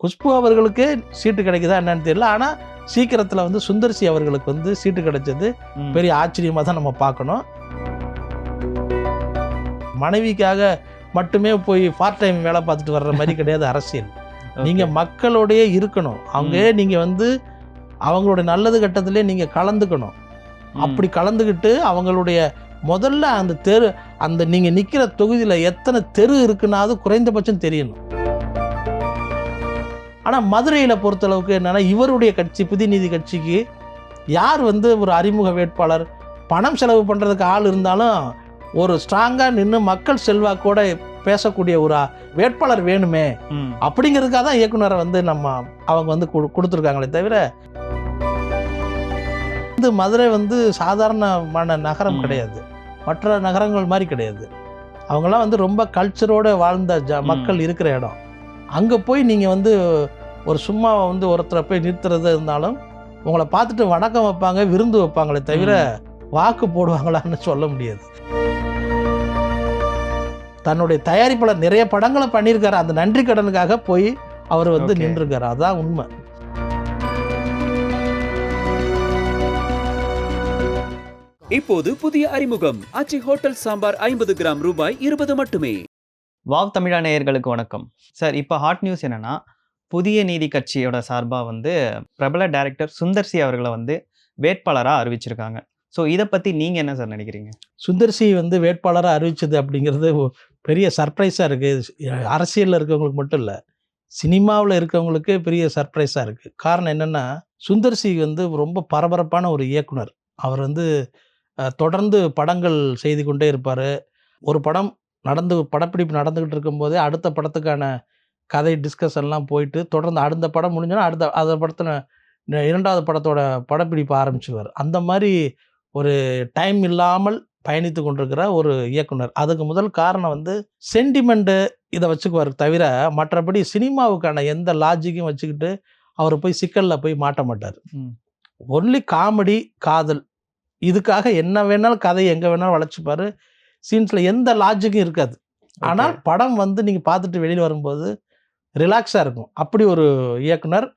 குஷ்பு அவர்களுக்கு சீட்டு கிடைக்குதா என்னன்னு தெரியல. ஆனால் சீக்கிரத்தில் வந்து சுந்தர்சி அவர்களுக்கு வந்து சீட்டு கிடைச்சது பெரிய ஆச்சரியமாக தான் நம்ம பார்க்கணும். மனைவிக்காக மட்டுமே போய் பார்ட் டைம் வேலை பார்த்துட்டு வர்ற மாதிரி கிடையாது அரசியல். நீங்கள் மக்களோடையே இருக்கணும். அவங்க நீங்கள் வந்து அவங்களுடைய நல்லது கட்டத்திலே நீங்கள் கலந்துக்கணும். அப்படி கலந்துக்கிட்டு அவங்களுடைய முதல்ல அந்த தெரு, அந்த நீங்கள் நிற்கிற தொகுதியில் எத்தனை தெரு இருக்குன்னாவது குறைந்தபட்சம் தெரியணும். ஆனால் மதுரையில் பொறுத்தளவுக்கு என்னென்னா, இவருடைய கட்சி புதிய கட்சிக்கு யார் வந்து ஒரு அறிமுக வேட்பாளர், பணம் செலவு பண்ணுறதுக்கு ஆள் இருந்தாலும் ஒரு ஸ்ட்ராங்காக நின்று மக்கள் செல்வாக்கோட பேசக்கூடிய ஒரு வேட்பாளர் வேணுமே அப்படிங்கிறதுக்காக தான் இயக்குனரை வந்து அவங்க வந்து கொடுத்துருக்காங்களே தவிர, இந்த மதுரை வந்து சாதாரணமான நகரம் கிடையாது, மற்ற நகரங்கள் மாதிரி கிடையாது. அவங்களாம் வந்து ரொம்ப கல்ச்சரோடு வாழ்ந்த மக்கள் இருக்கிற இடம். அங்கே போய் நீங்கள் வந்து ஒரு சும்மா வந்து ஒருத்தரை போய் நிறுத்துறது இருந்தாலும் உங்களை பார்த்துட்டு வணக்கம் வைப்பாங்க, விருந்து வைப்பாங்களே தவிர வாக்கு போடுவாங்களான்னு சொல்ல முடியாது. தன்னுடைய தயாரிப்பாளர் நிறைய படங்களை பண்ணியிருக்காரு, அந்த நன்றி கடனுக்காக போய் அவர் வந்து நின்றுருக்காரு. அதுதான் உண்மை. இப்போது புதிய அறிமுகம் ஆச்சி ஹோட்டல் சாம்பார் 50 கிராம் ரூபாய் 20 மட்டுமே. வாவ் தமிழா நேயர்களுக்கு வணக்கம் சார். இப்போ ஹாட் நியூஸ் என்னன்னா, புதிய நீதி கட்சியோட சார்பாக வந்து பிரபல டைரக்டர் சுந்தர்சி அவர்களை வந்து வேட்பாளராக அறிவிச்சிருக்காங்க. ஸோ இதை பற்றி நீங்கள் என்ன சார் நினைக்கிறீங்க? சுந்தர்சி வந்து வேட்பாளராக அறிவிச்சது அப்படிங்கிறது பெரிய சர்ப்ரைஸாக இருக்குது. அரசியலில் இருக்கவங்களுக்கு மட்டும் இல்லை, சினிமாவில் இருக்கவங்களுக்கு பெரிய சர்ப்ரைஸாக இருக்குது. காரணம் என்னென்னா, சுந்தர்சி வந்து ரொம்ப பரபரப்பான ஒரு இயக்குனர். அவர் வந்து தொடர்ந்து படங்கள் செய்து கொண்டே இருப்பார். ஒரு படம் படப்பிடிப்பு நடந்துக்கிட்டு இருக்கும்போதே அடுத்த படத்துக்கான கதை டிஸ்கஷன்லாம் போயிட்டு தொடர்ந்து அடுத்த படம் முடிஞ்சோன்னா அந்த படத்தில் 2வது படத்தோட படப்பிடிப்பு ஆரம்பிச்சுவார். அந்த மாதிரி ஒரு டைம் இல்லாமல் பயணித்து கொண்டிருக்கிற ஒரு இயக்குனர். அதுக்கு முதல் காரணம் வந்து சென்டிமெண்ட்டு இதை வச்சுக்குவார் தவிர, மற்றபடி சினிமாவுக்கான எந்த லாஜிக்கும் வச்சுக்கிட்டு அவர் போய் சிக்கலில் போய் மாட்ட மாட்டார். ஒன்லி காமெடி, காதல், இதுக்காக என்ன வேணாலும் கதை எங்கே வேணாலும் வளைச்சிப்பார். சீன்ஸில் எந்த லாஜிக்கும் இருக்காது. ஆனால் படம் வந்து நீங்கள் பார்த்துட்டு வெளியில் வரும்போது ரிலாக்ஸாக இருக்கும். அப்படி ஒரு இயக்குனர்.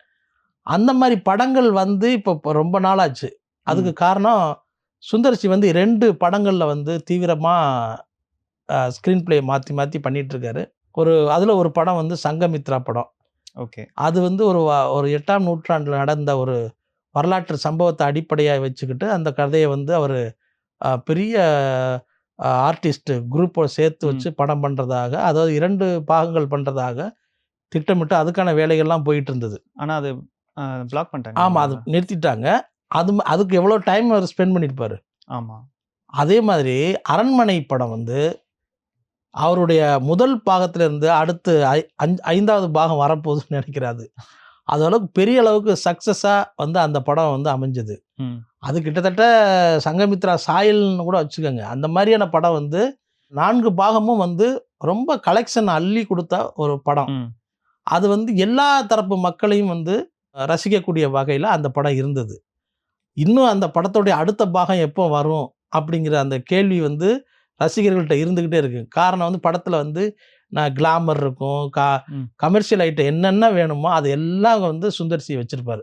அந்த மாதிரி படங்கள் வந்து இப்போ ரொம்ப நாளாச்சு. அதுக்கு காரணம் சுந்தர்சி வந்து 2 படங்களில் வந்து தீவிரமாக ஸ்க்ரீன் பிளே மாற்றி மாற்றி பண்ணிகிட்ருக்காரு. அதில் ஒரு படம் வந்து சங்கமித்ரா படம். அது வந்து ஒரு 8ஆம் நூற்றாண்டில் நடந்த ஒரு வரலாற்று சம்பவத்தை அடிப்படையாக வச்சுக்கிட்டு அந்த கதையை வந்து அவர் பெரிய ஆர்டிஸ்ட் குரூப்பை சேர்த்து வச்சு படம் பண்ணுறதாக, அதாவது 2 பாகங்கள் பண்ணுறதாக திட்டமிட்டு அதுக்கான வேலைகள்லாம் போயிட்டு இருந்தது. ஆனால் அது பிளாக் பண்ணிட்டாங்க. ஆமாம், அது நிறுத்திட்டாங்க. அதுக்கு எவ்வளோ டைம் அவர் ஸ்பெண்ட் பண்ணியிருப்பார். ஆமாம். அதே மாதிரி அரண்மனை படம் வந்து அவருடைய முதல் பாகத்திலேருந்து அடுத்து 5வது பாகம் வரப்போகுதுன்னு நினைக்கிறாரு. அது அளவுக்கு பெரிய அளவுக்கு சக்ஸஸாக வந்து அந்த படம் வந்து அமைஞ்சது. அது கிட்டத்தட்ட சங்கமித்ரா சாயல்னு கூட வச்சுக்கோங்க. அந்த மாதிரியான படம் வந்து 4 பாகமும் வந்து ரொம்ப கலெக்ஷன் அள்ளி கொடுத்த ஒரு படம். அது வந்து எல்லா தரப்பு மக்களையும் வந்து ரசிக்கக்கூடிய வகையில் அந்த படம் இருந்தது. இன்னும் அந்த படத்தோடைய அடுத்த பாகம் எப்போ வரும் அப்படிங்கிற அந்த கேள்வி வந்து ரசிகர்கள்ட்ட இருந்துக்கிட்டே இருக்குது. காரணம் வந்து படத்தில் வந்து கிளாமர் இருக்கும், கமர்ஷியல் ஐட்டம் என்னென்ன வேணுமோ அது எல்லாம் வந்து சுந்தர்சி வச்சுருப்பார்.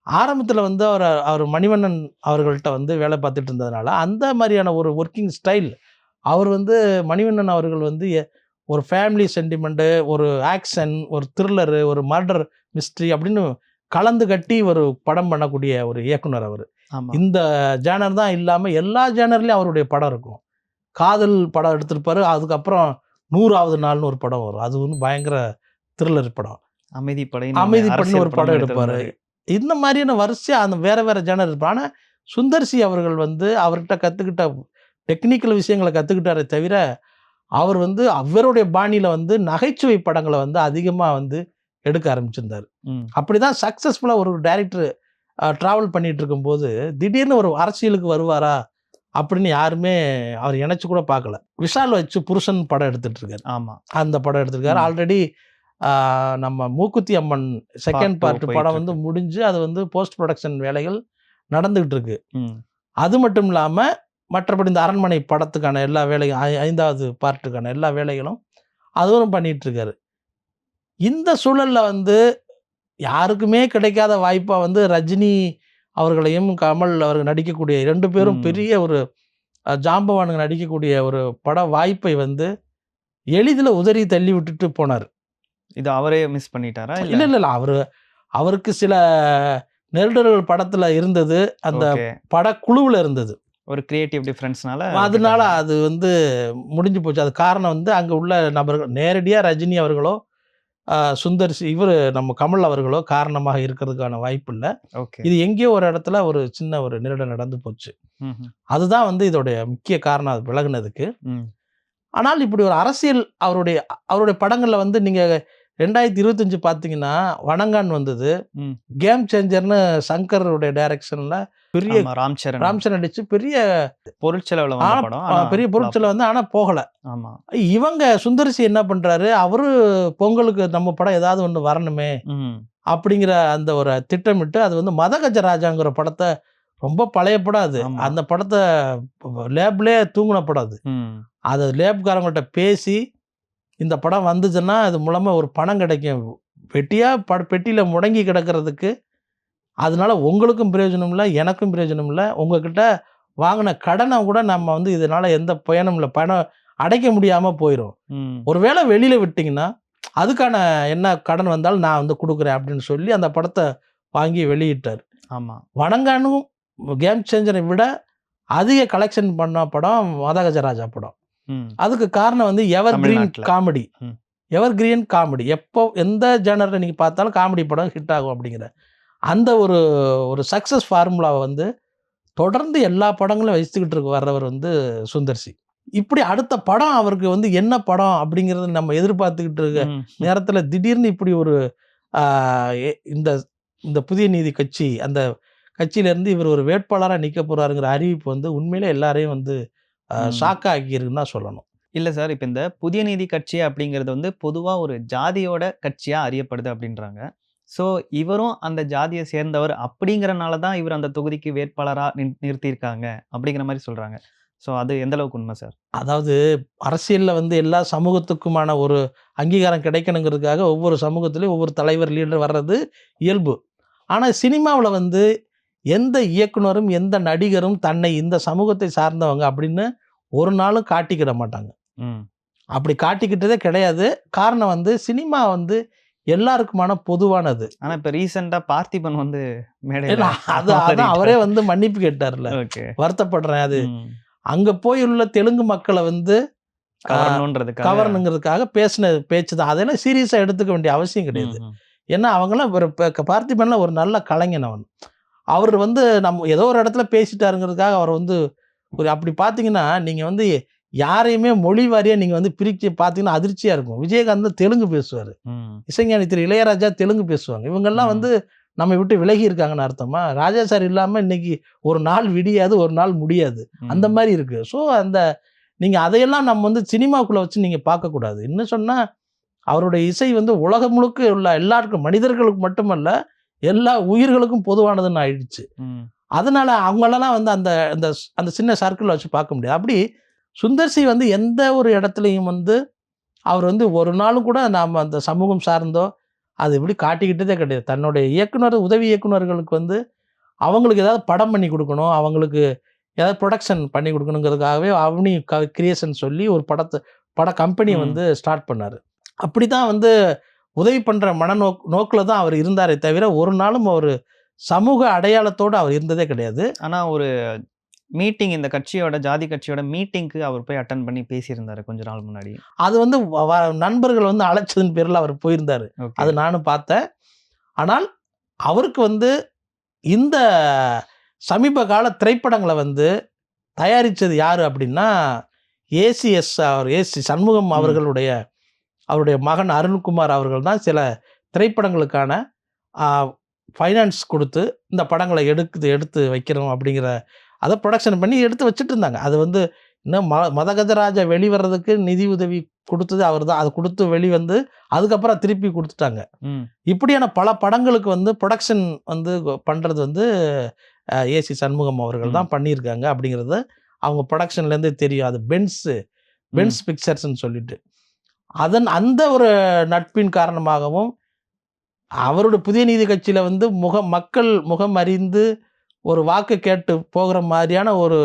ஆரம்பத்தில் வந்து அவர் மணிவண்ணன் அவர்கள்ட்ட வந்து வேலை பார்த்துட்டு இருந்ததுனால அந்த மாதிரியான ஒரு ஒர்க்கிங் ஸ்டைல், அவர் வந்து மணிவண்ணன் அவர்கள் வந்து ஒரு ஃபேமிலி சென்டிமெண்ட்டு, ஒரு ஆக்ஷன், ஒரு த்ரில்லரு, ஒரு மர்டர் மிஸ்ட்ரி அப்படின்னு கலந்து கட்டி ஒரு படம் பண்ணக்கூடிய ஒரு இயக்குனர் அவர். இந்த ஜேனர் தான் இல்லாமல் எல்லா ஜேனர்லேயும் அவருடைய படம் இருக்கும். காதல் படம் எடுத்திருப்பார். அதுக்கப்புறம் 100வது நாள்னு ஒரு படம் வரும். அது வந்து பயங்கர த்ரில்லர் படம். அமைதிப்படைன்னு ஒரு படம் எடுப்பார். இந்த மாதிரியான வரிசையாக அந்த வேறு வேறு ஜேனர் இருப்பார். ஆனால் சுந்தர்சி அவர்கள் வந்து அவர்கிட்ட கற்றுக்கிட்ட டெக்னிக்கல் விஷயங்களை கற்றுக்கிட்டாரே தவிர, அவர் வந்து அவருடைய பாணியில் வந்து நகைச்சுவை படங்களை வந்து அதிகமாக வந்து எடுக்க ஆரம்பிச்சிருந்தார். அப்படி தான் சக்ஸஸ்ஃபுல்லாக ஒரு டைரக்டர் ட்ராவல் பண்ணிகிட்டு இருக்கும்போது திடீர்னு ஒரு அரசியலுக்கு வருவாரா அப்படின்னு யாருமே அவர் நினச்சி கூட பார்க்கல. விஷால் வச்சு புருஷன் படம் எடுத்துகிட்டு இருக்காரு. ஆமாம், அந்த படம் எடுத்திருக்காரு. ஆல்ரெடி நம்ம மூக்குத்தி அம்மன் செகண்ட் பார்ட் படம் வந்து முடிஞ்சு அது வந்து போஸ்ட் ப்ரொடக்ஷன் வேலைகள் நடந்துகிட்டு இருக்கு. அது மட்டும் இல்லாமல் மற்றபடி இந்த அரண்மனை படத்துக்கான எல்லா வேலையும் 5வது பார்ட்டுக்கான எல்லா வேலைகளும் அதுவும் பண்ணிகிட்ருக்காரு. இந்த சூழல்ல வந்து யாருக்குமே கிடைக்காத வாய்ப்பா வந்து ரஜினி அவர்களையும், கமல் அவர்கள் நடிக்கக்கூடிய 2 பேரும் ம். பெரிய ஒரு ஜாம்பவானுங்க நடிக்கக்கூடிய ஒரு பட வாய்ப்பை வந்து எளிதில உதறி தள்ளி விட்டுட்டு போனாரு. இது அவரே மிஸ் பண்ணிட்டாரா? இல்ல. இல்ல. அவருக்கு சில நெருடல்கள் படத்துல இருந்தது. அந்த ஓகே. படக்குழுவுல இருந்தது. ஒரு கிரியேட்டிவ் டிஃபரன்ஸ்னால அதனால விட்டுட்டாங்க. அது வந்து முடிஞ்சு போச்சு. அது காரணம் வந்து அங்க உள்ள நபர்கள் நேரடியா ரஜினி அவர்களோ, சுந்தர் இவரு நம்ம கமல் அவர்களோ காரணமாக இருக்கிறதுக்கான வாய்ப்பு இல்ல. ஓகே. இது எங்கேயோ ஒரு இடத்துல ஒரு சின்ன ஒரு நிருடல் நடந்து போச்சு. ம்ஹ்ம். அதுதான் வந்து இதோடைய முக்கிய காரணம் அது விலகுனதுக்கு. ம். ஆனால் இப்படி ஒரு அரசியல் அவருடைய அவருடைய படங்கள்ல வந்து நீங்க 2025 பார்த்தீங்கன்னா, வணங்கான் வந்தது. ம். கேம் சேஞ்சர்ன்னு சங்கருடைய டைரக்ஷன்ல பெரிய ஆமா. ராம் சரண். ராம்சரன் நடிச்சு பெரிய பொருட்செலவுல வந்த ஆனா படம். ஆனா பெரிய flop. பொருட்செலவு வந்து ஆனா போகல. ஆமா. இவங்க சுந்தர்சி என்ன பண்றாரு, அவரு பொங்கலுக்கு நம்ம படம் ஏதாவது ஒண்ணு வரணுமே ம். அப்படிங்கிற அந்த ஒரு திட்டமிட்டு அது வந்து மதகஜராஜாங்கிற படத்த ரொம்ப பழைய படம் அது. ஆமா. அந்த படத்த லேப்லயே தூங்குன படம் அது. ம். அத லேப்காரங்கள்ட்ட பேசி இந்த படம் வந்துச்சுன்னா, அது மூலமா ஒரு பணம் கிடைக்கும். வெட்டியா பெட்டியில முடங்கி கிடக்கிறதுக்கு, அதனால உங்களுக்கும் பிரயோஜனம் இல்ல, எனக்கும் பிரயோஜனம் இல்ல. உங்ககிட்ட வாங்குன கடன கூட நம்ம வந்து இதனால எந்த பயனும் இல்ல. பணம் அடைக்க முடியாம போயிரும். ம். ஒருவேள வெளியில விட்டீங்கன்னா, அதுக்கான என்ன கடன் வந்தாலும் நான் வந்து குடுக்குறேன் அப்படின்னு சொல்லி அந்த படத்த வாங்கி வெளியிட்டாரு. ஆமா. வணங்கானும் கேம் சேஞ்சரை விட அதிக கலெக்ஷன் பண்ண படம் மதகஜராஜா படம். ம். அதுக்கு அதுக்கு காரணம் வந்து எவர் கிரீன் தமிழ்நாட்டுல. காமெடி. ம். எவர் கிரீன் காமெடி. எப்போ எந்த ஜானர்ல நீங்க பார்த்தாலும் காமெடி படம் ஹிட் ஆகும் அப்படிங்கிற அந்த ஒரு ஒரு சக்சஸ் ஃபார்முலாவ வந்து தொடர்ந்து எல்லா படங்களும் வச்சுக்கிட்டு வர்றவர் வந்து சுந்தர் சி. இப்படி அடுத்த படம் அவருக்கு வந்து என்ன படம் அப்படிங்கிறத நம்ம எதிர்பார்த்துக்கிட்டு இருக்க ம். நேரத்துல திடீர்னு இப்படி ஒரு ஆ இந்த இந்த புதிய நீதி கட்சி அந்த கட்சியிலேருந்து இவர் ஒரு வேட்பாளரா நிக்க போறாருங்கிற அறிவிப்பு வந்து உண்மையிலே எல்லாரையும் வந்து ம். ஷாக் ஆக்கியிருக்குன்னு தான் சொல்லணும். இல்ல சார். இப்ப இந்த புதிய நீதி கட்சி அப்படிங்கிறது வந்து பொதுவா ஒரு ஜாதியோட கட்சியா அறியப்படுது அப்படின்றாங்க. ஸோ இவரும் அந்த ஜாதிய சேர்ந்தவர் அப்படிங்கிறனால தான் இவர் அந்த தொகுதிக்கு வேட்பாளரா நிறுத்தியிருக்காங்க அப்படிங்கிற மாரி சொல்றாங்க. ஸோ அது எந்த அளவுக்கு உண்மை சார்? அதாவது அரசியல்ல வந்து எல்லா சமூகத்துக்குமான ஒரு அங்கீகாரம் கிடைக்கணுங்கிறதுக்காக ஒவ்வொரு சமூகத்திலயும் ஒவ்வொரு தலைவர், லீடர் வர்றது இயல்பு. ஆனா சினிமாவுல வந்து எந்த இயக்குனரும், எந்த நடிகரும் தன்னை இந்த சமூகத்தை சார்ந்தவங்க அப்படின்னு ஒரு நாளும் காட்டிக்கிட மாட்டாங்க. ம். அப்படி காட்டிக்கிட்டதே கிடையாது. காரணம் வந்து சினிமா வந்து எல்லாருக்குமான பொதுவானது. ஆனா இப்ப ரீசென்ட்டா பார்த்திபன் வந்து மேடையில இல்ல அதான் வாதாடிட்டாரு. அவரே வந்து மன்னிப்பு கேட்டார்ல. ஓகே. வருத்தப்படுறேன் அது. ம். அங்க போய் உள்ள தெலுங்கு மக்கள வந்து ஆ கவரணுன்றதுக்காக. கவரணுங்கிறதுக்காக பேசின பேச்சு தான். அதெல்லாம் சீரியஸா எடுத்துக்க வேண்டிய அவசியம் கிடையாது. ம். ஏன்னா அவங்கலாம் ஒரு பார்த்திபன்லாம் ஒரு நல்ல கலைஞன் அவன். அவரு வந்து நம்ம ஏதோ ஒரு இடத்துல பேசிட்டாருங்கிறதுக்காக அவர வந்து ஒரு அப்படி பார்த்தீங்கன்னா, நீங்க வந்து யாரையுமே மொழி வாரியா நீங்க வந்து பிரிச்சு பார்த்தீங்கன்னா அதிர்ச்சியா இருக்கும். விஜயகாந்த் வந்து தெலுங்கு பேசுவாரு. ம். இசைஞானி திரு இளையராஜா தெலுங்கு பேசுவாங்க. இவங்கெல்லாம் ம். வந்து நம்மை விட்டு விலகி இருக்காங்கன்னு அர்த்தமா? ராஜா சார் இல்லாம இன்னைக்கு ஒரு நாள் விடியாது, ஒரு நாள் முடியாது. அந்த ம். மாரி இருக்கு. ஸோ அந்த நீங்க அதையெல்லாம் நம்ம வந்து சினிமாக்குள்ள வச்சு நீங்க பார்க்கக்கூடாது. இன்னும் சொன்னா அவருடைய இசை வந்து உலகம் முழுக்க உள்ள எல்லாருக்கும் மனிதர்களுக்கு மட்டுமல்ல, எல்லா உயிர்களுக்கும் பொதுவானதுன்னு ஆயிடுச்சு. ம். அதனால அவங்களலாம் வந்து அந்த அந்த அந்த சின்ன சர்க்கிள்ல வச்சு பார்க்க முடியாது. அப்படி சுந்தர் சி வந்து எந்த ஒரு இடத்துலயும் வந்து அவர் வந்து ஒரு நாளும் கூட நாம அந்த சமூகம் சார்ந்தோ, அது இப்படி காட்டிக்கிட்டதே கிடையாது. தன்னுடைய இயக்குனர், உதவி இயக்குனர்களுக்கு வந்து அவங்களுக்கு ஏதாவது படம் பண்ணி குடுக்கணும், அவங்களுக்கு ஏதாவது புரொடக்ஷன் பண்ணி குடுக்கணுங்கிறதுக்காகவே அவனி கிரியேஷன் சொல்லி ஒரு பட கம்பெனிய ம். வந்து ஸ்டார்ட் பண்ணாரு. அப்படித்தான் வந்து உதவி பண்ற நோக்குல தான் அவர் இருந்தாரே தவிர, ஒரு நாளும் அவரு சமூக அடையாளத்தோட அவர் இருந்ததே கிடையாது. ஆனா ஒரு மீட்டிங் இந்த கட்சியோட ஜாதி கட்சியோட மீட்டிங்க்கு அவர் போய் அட்டெண்ட் பண்ணி பேசியிருந்தாரு கொஞ்ச நாள் முன்னாடி. அது வந்து நண்பர்கள் வந்து அழைச்சதன் பேர்ல அவர் போயிருந்தாரு. ஓகே. அது நானும் பார்த்தேன். ஆனால் அவருக்கு வந்து இந்த சமீப கால திரைப்படங்கள வந்து தயாரிச்சது யாரு அப்படின்னா, ஏசி சண்முகம் ம். அவருடைய மகன் அருண்குமார் அவர்கள் தான் சில திரைப்படங்களுக்கான ஆ ஃபைனான்ஸ் குடுத்து, இந்த படங்கள எடுத்து வைக்கணும் அப்படிங்கிற அத புரொடக்ஷன் பண்ணி எடுத்து வச்சுட்டு இருந்தாங்க. அது வந்து இன்னும் மதகஜராஜா வெளிவர்றதுக்கு நிதி உதவி குடுத்தது அவர் தான். அது குடுத்து வெளிவந்து அதுக்கப்புறம் திருப்பி குடுத்துட்டாங்க. ம். இப்படியான பல படங்களுக்கு வந்து புரொடக்ஷன் வந்து பண்றது வந்து ஏசி சண்முகம் அவர்கள் ம். தான் பண்ணியிருக்காங்க அப்படிங்கிறது அவங்க புரொடக்ஷன்லேருந்தே தெரியும். அது பென்ஸ் ம். பிக்சர்ஸ்ன்னு சொல்லிட்டு. அந்த ஒரு நட்பின் காரணமாகவும் அவருடைய புதிய நீதி கட்சியில் வந்து மக்கள் முகம் அறிந்து ஒரு வாக்கு கேட்டு போகிற மாதிரியான ஒரு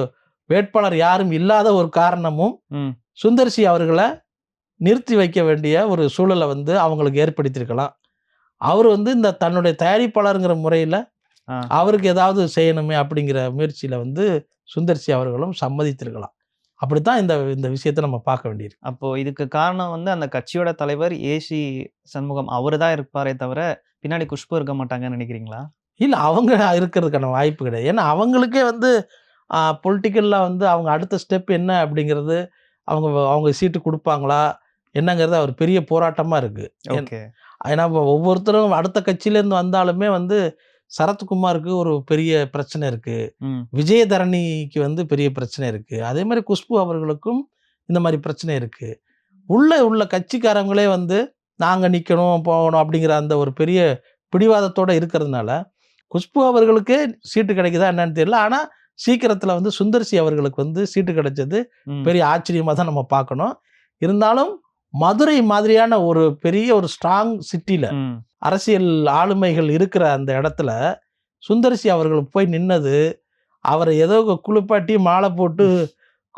வேட்பாளர் யாரும் இல்லாத ஒரு காரணமும் சுந்தர்சி அவர்களை நிறுத்தி வைக்க வேண்டிய ஒரு சூழலை வந்து அவங்களுக்கு ஏற்படுத்தியிருக்கலாம். அவர் வந்து இந்த தன்னுடைய தயாரிப்பாளருங்கிற முறையில் அவருக்கு ஏதாவது செய்யணுமே அப்படிங்கிற முயற்சியில் வந்து சுந்தர்சி அவர்களும் சம்மதித்திருக்கலாம். அப்படித்தான் இந்த விஷயத்தை நம்ம பார்க்க வேண்டியிருக்கு. அப்போ இதுக்கு காரணம் வந்து அந்த கட்சியோட தலைவர் ஏசி சண்முகம் அவர் தான் இருப்பாரே தவிர பின்னாடி குஷ்பு இருக்க மாட்டாங்கன்னு நினைக்கிறீங்களா? இல்லை, அவங்க இருக்கிறதுக்கான வாய்ப்பு கிடையாது. ஏன்னா அவங்களுக்கே வந்து பொலிட்டிக்கலில் வந்து அவங்க அடுத்த ஸ்டெப் என்ன அப்படிங்கிறது அவங்க சீட்டு கொடுப்பாங்களா என்னங்கிறது அவர் பெரிய போராட்டமாக இருக்குது. ஓகே. ஏன்னா ஒவ்வொருத்தரும் அடுத்த கட்சியிலேருந்து வந்தாலுமே வந்து சரத்குமாருக்கு ஒரு பெரிய பிரச்சனை இருக்குது, விஜயதரணிக்கு வந்து பெரிய பிரச்சனை இருக்குது, அதே மாதிரி குஷ்பு அவர்களுக்கும் இந்த மாதிரி பிரச்சனை இருக்குது. உள்ள கட்சிக்காரங்களே வந்து நாங்கள் நிற்கணும் போகணும் அப்படிங்கிற அந்த ஒரு பெரிய பிடிவாதத்தோடு இருக்கிறதுனால குஷ்பு அவர்களுக்கே சீட்டு கிடைக்குதா என்னன்னு தெரியல. ஆனால் சீக்கிரத்தில் வந்து சுந்தர்சி அவர்களுக்கு வந்து சீட்டு கிடைச்சது பெரிய ஆச்சரியமாக தான் நம்ம பார்க்கணும். இருந்தாலும் மதுரை மாதிரியான ஒரு பெரிய ஒரு ஸ்ட்ராங் சிட்டியில் அரசியல் ஆளுமைகள் இருக்கிற அந்த இடத்துல சுந்தர்சி அவர்கள் போய் நின்னது அவரை ஏதோ குளிப்பாட்டி மாலை போட்டு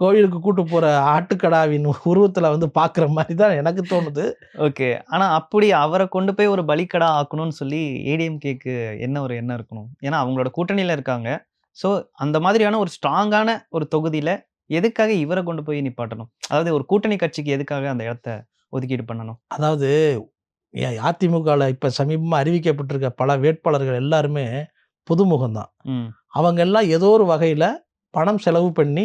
கோயிலுக்கு கூட்டு போகிற ஆட்டுக்கடாவின் உருவத்தில் வந்து பார்க்குற மாதிரி தான் எனக்கு தோணுது. ஓகே. ஆனால் அப்படி அவரை கொண்டு போய் ஒரு பலிக்கடா ஆக்கணும்னு சொல்லி ஏடிஎம்கேக்கு என்ன ஒரு எண்ணம் இருக்கணும்? ஏன்னா அவங்களோட கூட்டணியில் இருக்காங்க. ஸோ அந்த மாதிரியான ஒரு ஸ்ட்ராங்கான ஒரு தொகுதியில் எதுக்காக இவரை கொண்டு போய் நிப்பாட்டணும்? அதாவது ஒரு கூட்டணி கட்சிக்கு எதுக்காக அந்த இடத்த ஒதுக்கீடு பண்ணணும்? அதாவது அதிமுகவில் இப்போ சமீபமாக அறிவிக்கப்பட்டிருக்க பல வேட்பாளர்கள் எல்லாருமே புதுமுகம்தான். அவங்க எல்லாம் ஏதோ ஒரு வகையில் பணம் செலவு பண்ணி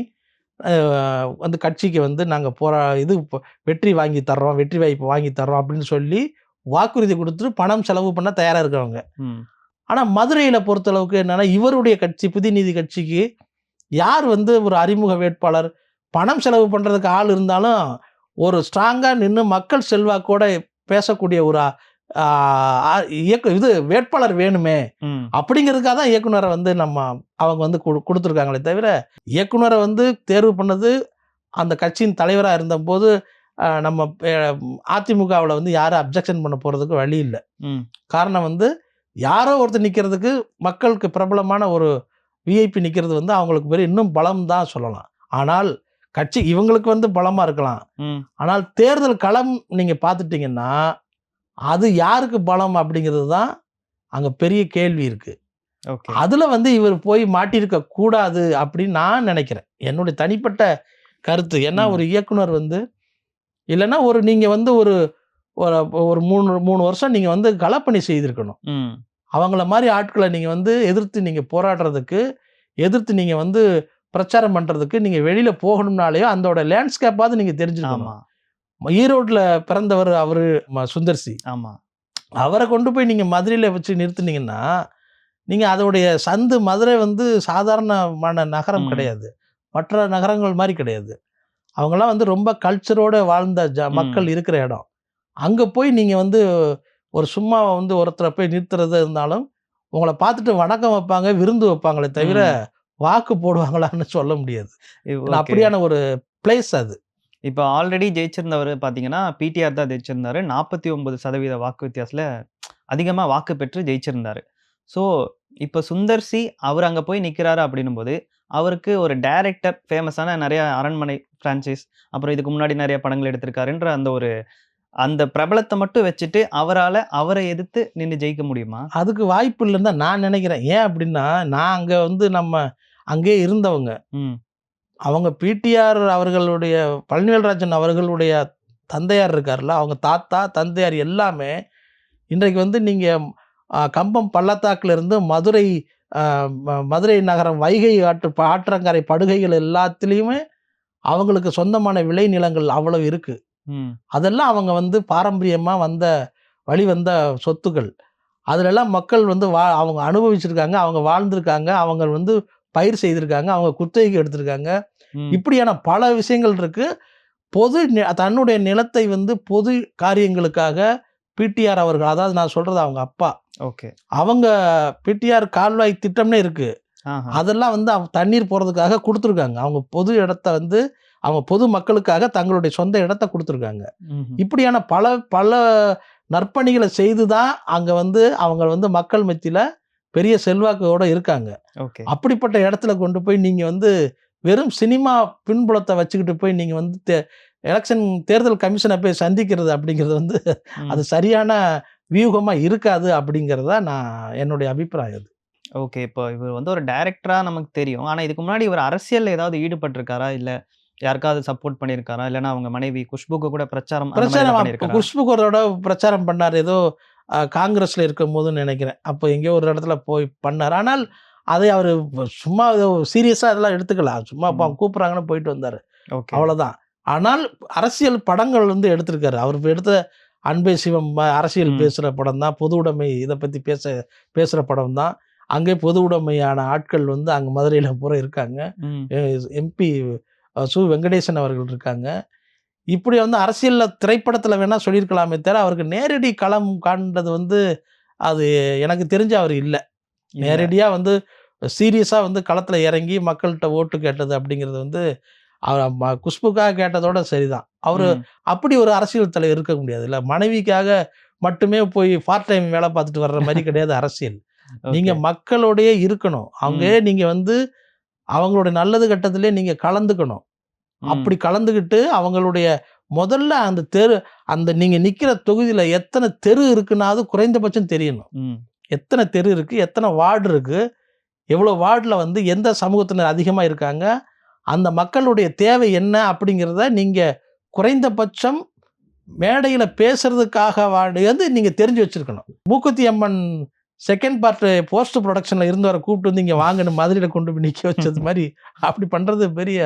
வந்து கட்சிக்கு வந்து நாங்கள் வெற்றி வாங்கி தர்றோம், வெற்றி வாய்ப்பு வாங்கி தர்றோம் அப்படின்னு சொல்லி வாக்குறுதி கொடுத்துட்டு பணம் செலவு பண்ண தயாராக இருக்கிறவங்க. ஆனால் மதுரையில் பொறுத்தளவுக்கு என்னென்னா இவருடைய கட்சி புதிய நீதி கட்சிக்கு யார் வந்து ஒரு அறிமுக வேட்பாளர் பணம் செலவு பண்ணுறதுக்கு ஆள் இருந்தாலும் ஒரு ஸ்ட்ராங்காக நின்று மக்கள் செல்வாக்கோட பேசக்கூடிய ஒரு வேட்பாளர் வேணுமே அப்படிங்கிறதுக்காக தான் இயக்குனரை வந்து அவங்க வந்து கொடுத்துருக்காங்களே தவிர இயக்குனரை வந்து தேர்வு பண்ணது அந்த கட்சியின் தலைவராக இருந்தபோது நம்ம அதிமுகவில் வந்து யாரும் அப்ஜெக்ஷன் பண்ண போகிறதுக்கு வழி இல்லை. காரணம் வந்து யாரோ ஒருத்தர் நிற்கிறதுக்கு மக்களுக்கு பிரபலமான ஒரு விஐபி நிற்கிறது வந்து அவங்களுக்கு பேர் இன்னும் பலம் தான் சொல்லலாம். ஆனால் கட்சி இவங்களுக்கு வந்து பலமாக இருக்கலாம். ஆனால் தேர்தல் களம் நீங்கள் பார்த்துட்டிங்கன்னா அது யாருக்கு பலம் அப்படிங்கிறது தான் அங்கே பெரிய கேள்வி இருக்குது. அதில் வந்து இவர் போய் மாட்டியிருக்க கூடாது அப்படின்னு நான் நினைக்கிறேன், என்னுடைய தனிப்பட்ட கருத்து. ஏன்னா ஒரு இயக்குனர் வந்து இல்லைன்னா நீங்கள் வந்து ஒரு 3 வருஷம் நீங்கள் வந்து களப்பணி செய்திருக்கணும். அவங்கள மாதிரி ஆட்களை நீங்கள் வந்து எதிர்த்து நீங்கள் போராடுறதுக்கு எதிர்த்து நீங்கள் வந்து பிரச்சாரம் பண்ணுறதுக்கு நீங்கள் வெளியில் போகணும்னாலேயோ அதோட லேண்ட்ஸ்கேப்பாவது நீங்கள் தெரிஞ்சுக்கணும். ஈரோட்டில் பிறந்தவர் அவர் சுந்தர்சி. அவரை கொண்டு போய் நீங்கள் மதுரையில் வச்சு நிறுத்துனீங்கன்னா நீங்கள் அதோடைய மதுரை வந்து சாதாரணமான நகரம் கிடையாது, மற்ற நகரங்கள் மாதிரி கிடையாது. அவங்களாம் வந்து ரொம்ப கல்ச்சரோடு வாழ்ந்த மக்கள் இருக்கிற இடம். அங்கே போய் நீங்கள் வந்து ஒரு சும்மா வந்து ஒருத்தரை போய் நிறுத்துறது இருந்தாலும் உங்களை பார்த்துட்டு வணக்கம் வைப்பாங்க, விருந்து வைப்பாங்களே தவிர வாக்கு போடுவாங்களான்னு சொல்ல முடியாது. அப்படியான ஒரு பிளேஸ் அது. இப்போ ஆல்ரெடி ஜெயிச்சிருந்தவர் பார்த்தீங்கன்னா பிடிஆர் தான் ஜெயிச்சிருந்தாரு. 49% வாக்கு வித்தியாசத்தில் அதிகமாக வாக்கு பெற்று ஜெயிச்சிருந்தாரு. ஸோ இப்போ சுந்தர்சி அவர் அங்கே போய் நிற்கிறாரு அப்படின்னும் போது அவருக்கு ஒரு டைரக்டர் ஃபேமஸான நிறைய அரண்மனை ஃப்ரான்ச்சைஸ் அப்புறம் இதுக்கு முன்னாடி நிறைய படங்கள் எடுத்திருக்காருன்ற அந்த பிரபலத்தை மட்டும் வச்சுட்டு அவரை எதிர்த்து நின்று ஜெயிக்க முடியுமா? அதுக்கு வாய்ப்பு இல்லைன்னு தான் நான் நினைக்கிறேன். ஏன் அப்படின்னா நான் அங்கே வந்து அங்கே இருந்தவங்க. அவங்க பிடிஆர் அவர்களுடைய பழனிவேல்ராஜன் அவர்களுடைய தந்தையார் இருக்கார்ல, அவங்க தாத்தா தந்தையார் எல்லாமே இன்றைக்கு வந்து நீங்கள் கம்பம் பள்ளத்தாக்கில் இருந்து மதுரை நகரம் வைகை ஆற்றங்கரை படுகைகள் எல்லாத்துலேயுமே அவங்களுக்கு சொந்தமான விளைநிலங்கள் அவ்வளவு இருக்குது. அதெல்லாம் அவங்க வந்து பாரம்பரியமாக வந்த சொத்துக்கள். அதிலெல்லாம் மக்கள் வந்து அவங்க அனுபவிச்சிருக்காங்க, அவங்க வாழ்ந்திருக்காங்க, அவங்க வந்து பயிர் செய்திருக்காங்க, அவங்க குத்தகைக்கு எடுத்திருக்காங்க. இப்படியான பல விஷயங்கள் இருக்குது. தன்னுடைய நிலத்தை வந்து பொது காரியங்களுக்காக பிடிஆர் அவர்கள், அதாவது நான் சொல்கிறது அவங்க அப்பா, அவங்க பிடிஆர் கால்வாய் திட்டம்னே இருக்குது. அதெல்லாம் வந்து தண்ணீர் போகிறதுக்காக கொடுத்துருக்காங்க. அவங்க பொது இடத்த வந்து அவங்க பொது மக்களுக்காக தங்களுடைய சொந்த இடத்த கொடுத்துருக்காங்க. ம்ஹ்ம். இப்படியான பல பல நற்பணிகளை செய்து தான் அங்கே வந்து அவங்க வந்து மக்கள் மத்தியில் பெரிய செல்வாக்கோட இருக்காங்க. ஓகே. அப்படிப்பட்ட இடத்துல கொண்டு போய் நீங்கள் வந்து வெறும் சினிமா பின்புலத்தை வச்சுக்கிட்டு போய் நீங்கள் வந்து எலெக்ஷன் தேர்தல் கமிஷனை போய் சந்திக்கிறது அப்படிங்கிறது வந்து ம். அது சரியான வியூகமாக இருக்காது அப்படிங்கிறதா நான் என்னுடைய அபிப்பிராயம் அது. ஓகே. இப்போ இவர் வந்து ஒரு டைரக்டரா நமக்கு தெரியும். ஆனா இதுக்கு முன்னாடி இவர் அரசியல்ல ஏதாவது ஈடுபட்டிருக்காரா? இல்ல யாருக்காவது சப்போர்ட் பண்ணியிருக்காரா? இல்லன்னா அவங்க மனைவி குஷ்புக்கு கூட பிரச்சாரம் அந்த மாதிரி ஏதாவது பண்ணியிருக்காரா? குஷ்புகரோட பிரச்சாரம் பண்ணார் ஏதோ காங்கிரஸில் இருக்கும்போதுன்னு நினைக்கிறேன். அப்போ எங்கேயோ ஒரு இடத்துல போய் பண்ணார். ஆனால் அதை அவர் சும்மா சீரியஸாக அதெல்லாம் எடுத்துக்கலாம். சும்மா அப்போ அவங்க கூப்பிட்றாங்கன்னு போயிட்டு வந்தார், ஓகே. அவ்வளோதான். ஆனால் அரசியல் படங்கள் வந்து எடுத்திருக்காரு. அவர் எடுத்த அன்பே சிவம் அரசியல் ம். பேசுகிற படம் தான். பொது உடைமை இதை பற்றி பேசுகிற படம் தான். அங்கே பொது உடைமையான ஆட்கள் வந்து அங்கே மதுரையில் பூரா இருக்காங்க. ம். எம்பி சு வெங்கடேசன் அவர்கள் இருக்காங்க. இப்படி வந்து அரசியலில் திரைப்படத்தில் வேணால் சொல்லியிருக்கலாமே தவிர அவருக்கு நேரடி களம் காண்றது வந்து அது எனக்கு தெரிஞ்சு அவர் இல்லை. இல்ல. நேரடியாக வந்து சீரியஸாக வந்து களத்தில் இறங்கி மக்கள்கிட்ட ஓட்டு கேட்டது அப்படிங்கிறது வந்து அவர் குஷ்புக்காக கேட்டதோட சரிதான். அவர் ம். அப்படி ஒரு அரசியல் தலைவர் இருக்க முடியாது. இல்லை மனைவிக்காக மட்டுமே போய் பார்ட் டைம் வேலை பார்த்துட்டு வர்ற மாதிரி கிடையாது அரசியல். ஓகே. நீங்கள் மக்களோடையே இருக்கணும். அவங்க ம். நீங்கள் வந்து அவங்களுடைய நல்லது கட்டத்திலே நீங்கள் கலந்துக்கணும். ம். அப்படி கலந்துக்கிட்டு அவங்களுடைய முதல்ல அந்த தெரு அந்த நீங்கள் நிற்கிற தொகுதியில் எத்தனை தெரு இருக்குன்னாவது குறைந்தபட்சம் தெரியணும். ம். எத்தனை தெரு இருக்குது, எத்தனை வார்டு இருக்குது, எவ்வளோ வார்டில் வந்து எந்த சமூகத்தினர் அதிகமாக இருக்காங்க, அந்த மக்களுடைய தேவை என்ன அப்படிங்கிறத நீங்கள் குறைந்தபட்சம் மேடையில் பேசுறதுக்காக வந்து நீங்கள் தெரிஞ்சு வச்சுருக்கணும். Mookuthi Amman second part post ப்ரொடக்ஷனில் இருந்தவரை கூப்பிட்டு வந்து இங்கே வாங்கன்னு மதுரையில் கொண்டு போய் நிற்க வச்சது மாதிரி அப்படி பண்ணுறது பெரிய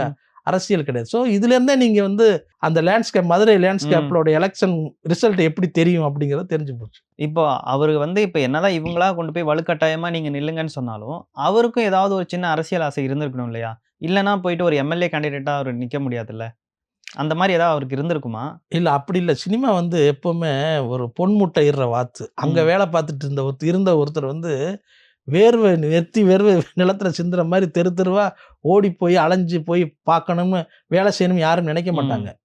அரசியல் கிடையாது. ஸோ இதுலேருந்தே நீங்கள் வந்து அந்த லேண்ட்ஸ்கேப் மதுரை லேண்ட்ஸ்கேப்லோட எலெக்ஷன் ரிசல்ட் எப்படி தெரியும் அப்படிங்கிறத தெரிஞ்சு போச்சு. இப்போ அவரு வந்து இப்ப என்னதான் இவங்களா கொண்டு போய் வலுக்கட்டாயமா நீங்க நில்லுங்கன்னு சொன்னாலும், அவருக்கும் ஏதாவது ஒரு சின்ன அரசியல் ஆசை இருந்திருக்கணும் இல்லையா? இல்லன்னா போயிட்டு ஒரு எம்எல்ஏ கேண்டிடேட்டா அவரு நிக்க முடியாதுல்ல. அந்த மாரி ஏதாவது அவருக்கு இருந்திருக்குமா? இல்லை அப்படி இல்லை. சினிமா வந்து எப்போவுமே ஒரு பொன்முட்டை இடுற வாத்து. அங்கே ம். வேலை பார்த்துட்டு இருந்த ஒருத்தர் வந்து வேர்வை வேர்வை நிலத்தில் சிந்துற மாதிரி தெரு தெருவா ஓடி போய் அலைஞ்சு போய் பார்க்கணும்னு வேலை செய்யணும்னு யாரும் நினைக்க மாட்டாங்க. ம்.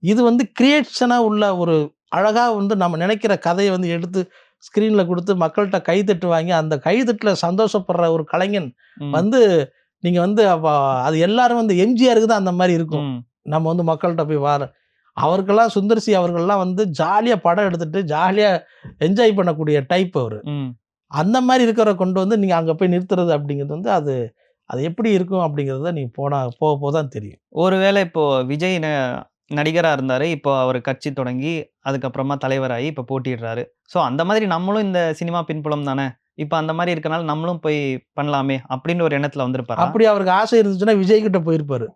இது வந்து கிரியேஷனாக உள்ள ஒரு அழகாக வந்து நம்ம நினைக்கிற கதையை வந்து எடுத்து ஸ்க்ரீனில் கொடுத்து மக்கள்கிட்ட கைத்தட்டு வாங்கி அந்த கைத்தட்டில் சந்தோஷப்படுற ஒரு கலைஞன் ம். வந்து நீங்கள் வந்து அது எல்லாரும் வந்து எம்ஜிஆருக்கு தான் அந்த மாதிரி இருக்கும். ம். நம்ம வந்து மக்கள்கிட்ட போய் அவருக்கெல்லாம் சுந்தர்சி அவர்கள்லாம் வந்து ஜாலியாக படம் எடுத்துட்டு ஜாலியாக என்ஜாய் பண்ணக்கூடிய டைப் அவர். ம். அந்த மாதிரி இருக்கிற கொண்டு வந்து நீங்கள் அங்கே போய் நிறுத்துறது அப்படிங்கிறது வந்து அது எப்படி இருக்கும் அப்படிங்கிறத நீங்கள் போக தான் தெரியும். ஒருவேளை இப்போ விஜய் நடிகரா இருந்தாரு. இப்போ அவரு கட்சி தொடங்கி, அதுக்கப்புறமா தலைவராகி இப்போ போட்டியிடுறாரு. ஸோ அந்த மாதிரி நம்மளும் இந்த சினிமா பின்புலம் தானே. இப்ப அந்த மாரி இருக்கனால நம்மளும் போய் பண்ணலாமே அப்படின்னு ஒரு எண்ணத்துல வந்திருப்பாரா? அப்படி அவருக்கு ஆசை இருந்துச்சுன்னா விஜய் கிட்ட போயிருப்பாரு.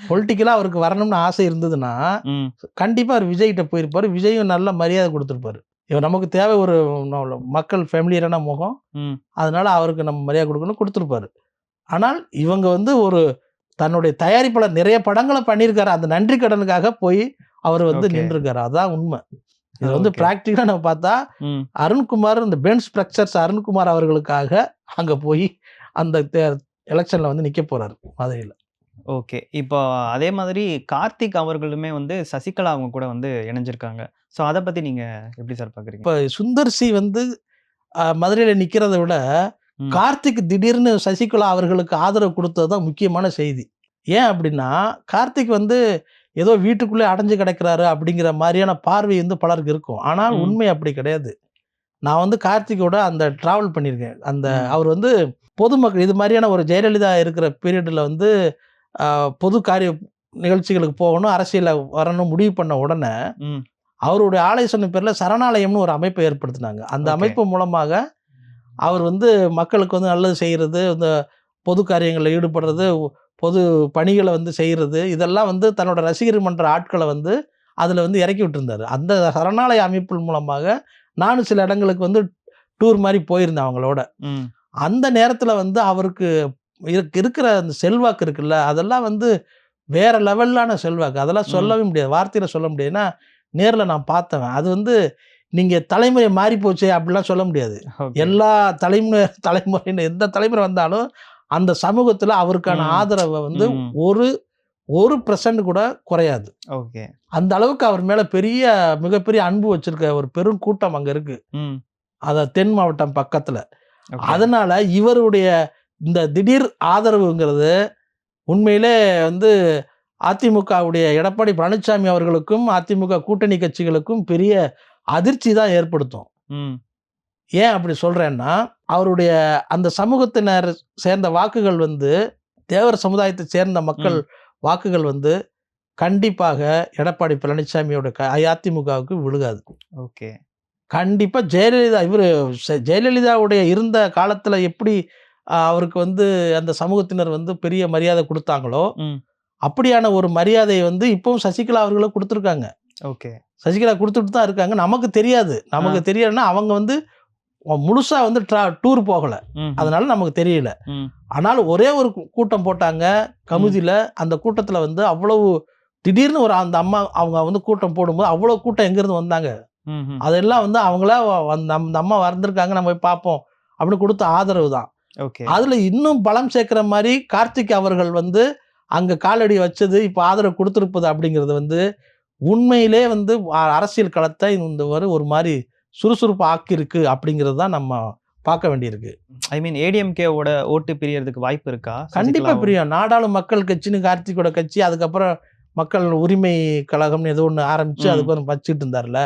பொலிட்டிக்கலாக அவருக்கு வரணும்னு ஆசை இருந்ததுன்னா ம். கண்டிப்பாக அவர் விஜய்கிட்ட போயிருப்பார். விஜயும் நல்ல மரியாதை கொடுத்துருப்பாரு. இவர் நமக்கு தேவை ஒரு மக்கள் ஃபேமிலியரான முகம், ம். அதனால அவருக்கு நம்ம மரியாதை கொடுக்கணும் கொடுத்துருப்பாரு. ஆனால் இவங்க வந்து ஒரு தன்னுடைய தயாரிப்பாளர் நிறைய படங்களை பண்ணியிருக்காரு. அந்த நன்றி கடனுக்காக போய் அவர் வந்து ஓகே. நின்றுருக்காரு. அதான் உண்மை. இது வந்து ஓகே. ப்ராக்டிக்கலாக நம்ம பார்த்தா ம். அருண்குமார் இந்த பென் ஸ்ட்ரக்சர்ஸ் அருண்குமார் அவர்களுக்காக அங்கே போய் அந்த எலெக்ஷனில் வந்து நிற்க போறாரு மதுரையில். ஓகே. இப்போ அதே மாதிரி கார்த்திக் அவர்களுமே வந்து சசிகலா அவங்க கூட வந்து இணைஞ்சிருக்காங்க. ஸோ அத பத்தி நீங்க எப்படி சார் பார்க்குறீங்க? இப்போ சுந்தர்சி வந்து மதுரையில் நிற்கிறத விட ம். கார்த்திக் திடீர்னு சசிகலா அவர்களுக்கு ஆதரவு கொடுத்தது தான் முக்கியமான செய்தி. ஏன் அப்படின்னா கார்த்திக் வந்து ஏதோ வீட்டுக்குள்ளே அடைஞ்சு கிடக்கிறாரு அப்படிங்கிற மாதிரியான பார்வை வந்து பலருக்கு இருக்கும். ஆனால் ம். உண்மை அப்படி கிடையாது. நான் வந்து கார்த்திக்கோட அந்த டிராவல் பண்ணியிருக்கேன். அவர் வந்து பொதுமக்கள் இது மாதிரியான ஒரு ஜெயலலிதா இருக்கிற பீரியடில் வந்து பொது காரிய நிகழ்ச்சிகளுக்கு போகணும், அரசியலில் வரணும் முடிவு பண்ண உடனே ம். அவருடைய ஆலோசனை பேரில் சரணாலயம்னு ஒரு அமைப்பை ஏற்படுத்தினாங்க. அந்த ஓகே. அமைப்பு மூலமாக அவர் வந்து மக்களுக்கு வந்து நல்லது செய்கிறது, இந்த பொது காரியங்களில் ஈடுபடுறது, பொது பணிகளை வந்து செய்கிறது, இதெல்லாம் வந்து தன்னோட ரசிகர் மன்ற ஆட்களை வந்து அதில் வந்து இறக்கி விட்டுருந்தார். அந்த சரணாலய அமைப்பின் மூலமாக நானும் சில இடங்களுக்கு வந்து டூர் மாதிரி போயிருந்தேன் அவங்களோட. ம். அந்த நேரத்தில் வந்து அவருக்கு இருக்கிற அந்த செல்வாக்கு இருக்குல்ல, அதெல்லாம் வந்து வேற லெவல்லான செல்வாக்கு. அதெல்லாம் சொல்லவே முடியாது, வார்த்தையில் சொல்ல முடியாது. ஏன்னா நேரில் நான் பார்த்தவன். அது வந்து நீங்கள் தலைமுறை மாறி போச்சே அப்படிலாம் சொல்ல முடியாது. ஓகே. எல்லா தலைமுறைன்னு எந்த தலைமுறை வந்தாலும் அந்த சமூகத்தில் அவருக்கான ம். ஆதரவை வந்து ம். ஒரு 1% கூட குறையாது. ஓகே. அந்த அளவுக்கு அவர் மேல மிகப்பெரிய அன்பு வச்சிருக்க ஒரு பெரும் கூட்டம் அங்க இருக்கு. ம். அத தென் மாவட்டம் பக்கத்துல. ஓகே. அதனால இவருடைய இந்த திடீர் ஆதரவுங்கிறது உண்மையிலே வந்து அதிமுகவுடைய எடப்பாடி பழனிசாமி அவர்களுக்கும் அதிமுக கூட்டணி கட்சிகளுக்கும் பெரிய அதிர்ச்சி தான் ஏற்படுத்தும். ம். ஏன் அப்படி சொல்றேன்னா, அவருடைய அந்த சமூகத்தினர் சேர்ந்த வாக்குகள் வந்து தேவர் சமுதாயத்தை சேர்ந்த மக்கள் வாக்குகள் வந்து கண்டிப்பாக எடப்பாடி பழனிசாமியோட அதிமுகவுக்கு விழுகாது. ஓகே. கண்டிப்பா ஜெயலலிதாவுடைய இருந்த காலத்துல எப்படி அவருக்கு வந்து அந்த சமூகத்தினர் வந்து பெரிய மரியாதை குடுத்தாங்களோ, ம். அப்படியான ஒரு மரியாதையை வந்து இப்பவும் சசிகலா அவர்களும் குடுத்துருக்காங்க. ஓகே. சசிகலா குடுத்துட்டு தான் இருக்காங்க. நமக்கு தெரியாது. நமக்கு தெரியலன்னா அவங்க வந்து முழுசா வந்து டூர் போகல. ம்ஹ்ம். அதனால நமக்கு தெரியல. ம். ஆனாலும் ஒரே ஒரு கூட்டம் போட்டாங்க கமுதியில. அந்த கூட்டத்துல வந்து அவ்வளவு திடீர்னு அந்த அம்மா அவங்க வந்து கூட்டம் போடும்போது அவ்வளவு கூட்டம் எங்கிருந்து வந்தாங்க. ம்ஹ்ம். அதெல்லாம் வந்து அவங்களா அந்த அம்மா வந்திருக்காங்க நம்ம போய் பார்ப்போம் அப்படின்னு கொடுத்த ஆதரவு தான். ஓகே. அதுல இன்னும் பலம் சேர்க்கிற மாதிரி கார்த்திக் அவர்கள் வந்து அங்க காலடி வச்சது இப்ப ஆதரவு கொடுத்திருப்பது அப்படிங்கிறது வந்து உண்மையிலே வந்து அரசியல் களத்தை இந்த ஒரு மாதிரி சுறுசுறுப்பு ஆக்கியிருக்கு அப்படிங்கிறது தான் நம்ம பார்க்க வேண்டியிருக்கு. ஐ மீன் ஏடிஎம்கேவோட ஓட்டு பிரியறதுக்கு வாய்ப்பு இருக்கா? கண்டிப்பா பிரியம். நாடாளும் மக்கள் கட்சின்னு கார்த்திகோட கட்சி, அதுக்கப்புறம் மக்கள் உரிமை கழகம்னு ஏதோ ஒன்று ஆரம்பிச்சு அதுக்கப்புறம் வச்சுட்டு இருந்தார்ல.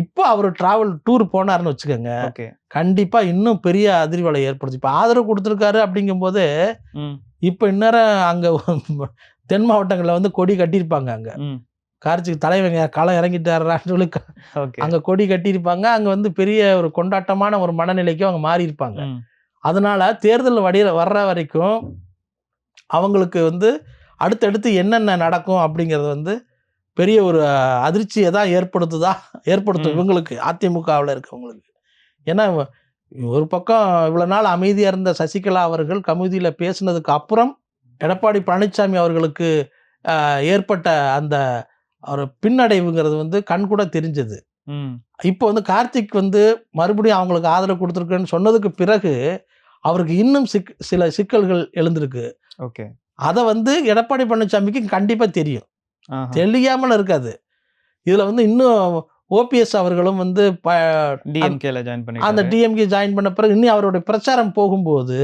இப்போ அவர் டூர் போனாருன்னு வச்சுக்கோங்க, ஓகே. கண்டிப்பா இன்னும் பெரிய அதிர்வலை ஏற்படுத்தும். இப்போ ஆதரவு கொடுத்துருக்காரு அப்படிங்கும்போது இப்போ இந்நேரம் அங்க தென் மாவட்டங்களில் வந்து கொடி கட்டியிருப்பாங்க. அங்க கார்த்திக் தலைவங்க களம் இறங்கிட்டாரான்னு சொல்லி அங்க கொடி கட்டியிருப்பாங்க. அங்க வந்து பெரிய ஒரு கொண்டாட்டமான ஒரு மனநிலைக்கும் அவங்க மாறி இருப்பாங்க. அதனால தேர்தல் வர்ற வரைக்கும் அவங்களுக்கு வந்து அடுத்தடுத்து என்னென்ன நடக்கும் அப்படிங்கிறது வந்து பெரிய ஒரு அதிர்ச்சியை தான் ஏற்படுத்தும் இவங்களுக்கு, அதிமுகவில் இருக்கவங்களுக்கு. ஏன்னா ஒரு பக்கம் இவ்வளோ நாள் அமைதியாக இருந்த சசிகலா அவர்கள் கமுதியில் பேசினதுக்கு அப்புறம் எடப்பாடி பழனிசாமி அவர்களுக்கு ஏற்பட்ட அந்த ஒரு பின்னடைவுங்கிறது வந்து கண்கூட தெரிஞ்சது. இப்போ வந்து கார்த்திக் வந்து மறுபடியும் அவங்களுக்கு ஆதரவு கொடுத்துருக்குன்னு சொன்னதுக்கு பிறகு அவருக்கு இன்னும் சில சிக்கல்கள் எழுந்திருக்கு. ஓகே. அதை வந்து எடப்பாடி பழனிசாமிக்கு கண்டிப்பா தெரியும், தெரியாமல் இருக்காது. இதுல வந்து இன்னும் ஓபிஎஸ் அவர்களும் வந்து அந்த டிஎம்கே ஜாயின் பண்ண பிறகு இன்னும் அவருடைய பிரச்சாரம் போகும்போது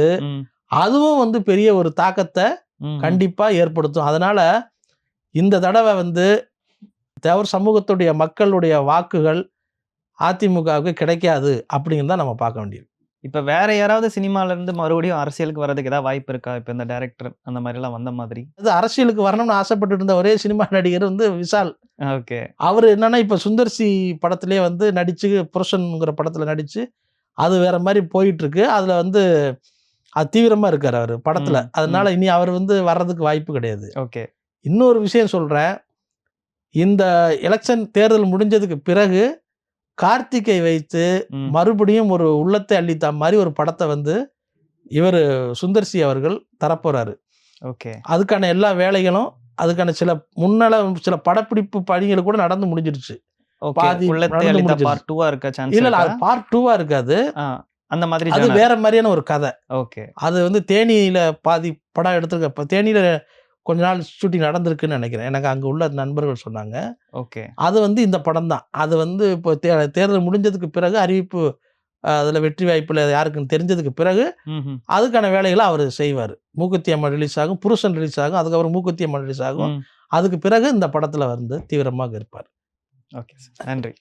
அதுவும் வந்து பெரிய ஒரு தாக்கத்தை கண்டிப்பா ஏற்படுத்தும். அதனால இந்த தடவை வந்து தேவர் சமூகத்துடைய மக்களுடைய வாக்குகள் அதிமுகவுக்கு கிடைக்காது அப்படிங்கிறது தான் நம்ம பார்க்க வேண்டியது. இப்போ வேற யாராவது சினிமால இருந்து மறுபடியும் அரசியலுக்கு வர்றதுக்கு ஏதாவது வாய்ப்பு இருக்கா? இப்போ இந்த டைரக்டர் அந்த மாதிரி எல்லாம் வந்த மாதிரி அது அரசியலுக்கு வரணும்னு ஆசைப்பட்டு இருந்த ஒரே சினிமா நடிகர் வந்து விஷால். ஓகே. அவர் என்னன்னா இப்போ சுந்தர்சி படத்திலே வந்து நடிச்சு புருஷன்ங்கிற படத்துல நடிச்சு அது வேற மாதிரி போயிட்டு இருக்கு. அதுல வந்து அது தீவிரமா இருக்காரு அவர் படத்துல. அதனால இனி அவர் வந்து வர்றதுக்கு வாய்ப்பு கிடையாது. ஓகே. இன்னொரு விஷயம் சொல்றேன், இந்த எலெக்ஷன் தேர்தல் முடிஞ்சதுக்கு பிறகு கார்த்திகை வைத்து மறுபடியும் ஒரு உள்ளத்தை அள்ளித்த மாதிரி ஒரு படத்தை வந்து இவர் சுந்தர்சி அவர்கள் தரப்போறாரு. ஓகே. அதுக்கான எல்லா வேலைகளும் அதுக்கான சில படப்பிடிப்பு பணிகள் கூட நடந்து முடிஞ்சிருச்சு. பாதி பார்ட் 2 இருக்க சான்ஸ் இல்ல அது பார்ட் 2 இருக்காது. அந்த மாதிரி அது வேற மாதிரியான ஒரு கதை. ஓகே. அது வந்து தேனியில பாதி படம் எடுத்திருக்க. தேனியில கொஞ்ச நாள் ஷூட்டிங் நடந்திருக்குன்னு நினைக்கிறேன். எனக்கு அங்கே உள்ள நண்பர்கள் சொன்னாங்க. ஓகே. அது வந்து இந்த படம் தான். அது வந்து இப்போ தேர்தல் முடிஞ்சதுக்கு பிறகு அறிவிப்பு அதில் வெற்றி வாய்ப்பில் யாருக்குன்னு தெரிஞ்சதுக்கு பிறகு அதுக்கான வேலைகளை அவர் செய்வார். மூக்குத்தி அம்மன் ரிலீஸ் ஆகும், புருஷன் ரிலீஸ் ஆகும், அதுக்கப்புறம் மூக்குத்தி அம்மன் ரிலீஸ் ஆகும். அதுக்கு பிறகு இந்த படத்தில் வந்து தீவிரமாக இருப்பார். ஓகே, நன்றி.